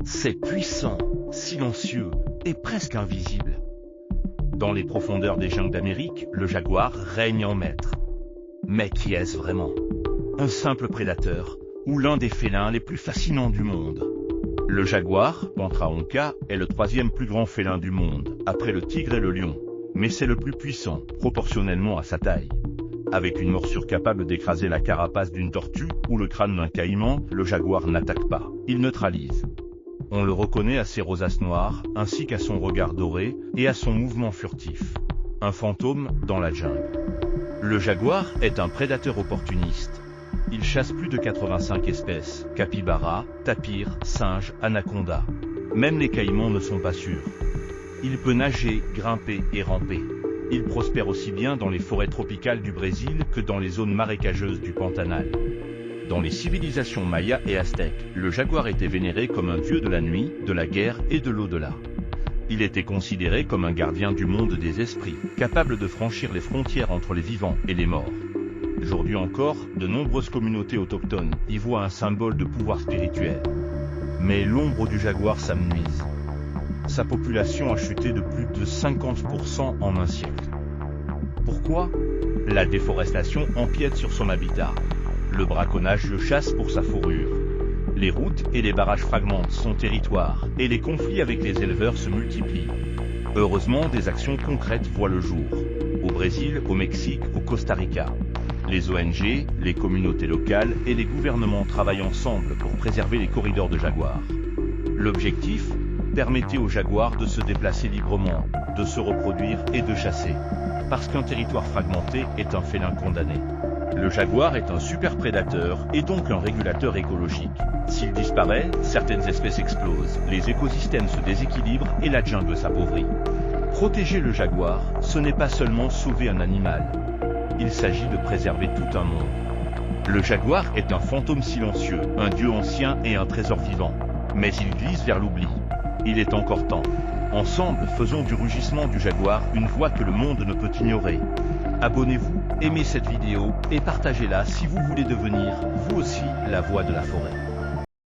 C'est puissant, silencieux et presque invisible. Dans les profondeurs des jungles d'Amérique, le jaguar règne en maître. Mais qui est-ce vraiment? Un simple prédateur ou l'un des félins les plus fascinants du monde? Le jaguar, Panthera onca, est le troisième plus grand félin du monde, après le tigre et le lion. Mais c'est le plus puissant, proportionnellement à sa taille. Avec une morsure capable d'écraser la carapace d'une tortue ou le crâne d'un caïman, le jaguar n'attaque pas, il neutralise. On le reconnaît à ses rosaces noires, ainsi qu'à son regard doré et à son mouvement furtif. Un fantôme dans la jungle. Le jaguar est un prédateur opportuniste. Il chasse plus de 85 espèces, capybara, tapir, singe, anaconda. Même les caïmans ne sont pas sûrs. Il peut nager, grimper et ramper. Il prospère aussi bien dans les forêts tropicales du Brésil que dans les zones marécageuses du Pantanal. Dans les civilisations mayas et aztèques, le jaguar était vénéré comme un dieu de la nuit, de la guerre et de l'au-delà. Il était considéré comme un gardien du monde des esprits, capable de franchir les frontières entre les vivants et les morts. Aujourd'hui encore, de nombreuses communautés autochtones y voient un symbole de pouvoir spirituel. Mais l'ombre du jaguar s'amenuise. Sa population a chuté de plus de 50% en un siècle. Pourquoi? La déforestation empiète sur son habitat. Le braconnage le chasse pour sa fourrure. Les routes et les barrages fragmentent son territoire, et les conflits avec les éleveurs se multiplient. Heureusement, des actions concrètes voient le jour. Au Brésil, au Mexique, au Costa Rica. Les ONG, les communautés locales et les gouvernements travaillent ensemble pour préserver les corridors de jaguars. L'objectif? Permettez aux jaguars de se déplacer librement, de se reproduire et de chasser. Parce qu'un territoire fragmenté est un félin condamné. Le jaguar est un super prédateur et donc un régulateur écologique. S'il disparaît, certaines espèces explosent, les écosystèmes se déséquilibrent et la jungle s'appauvrit. Protéger le jaguar, ce n'est pas seulement sauver un animal. Il s'agit de préserver tout un monde. Le jaguar est un fantôme silencieux, un dieu ancien et un trésor vivant. Mais il glisse vers l'oubli. Il est encore temps. Ensemble, faisons du rugissement du jaguar une voix que le monde ne peut ignorer. Abonnez-vous, aimez cette vidéo et partagez-la si vous voulez devenir, vous aussi, la voix de la forêt.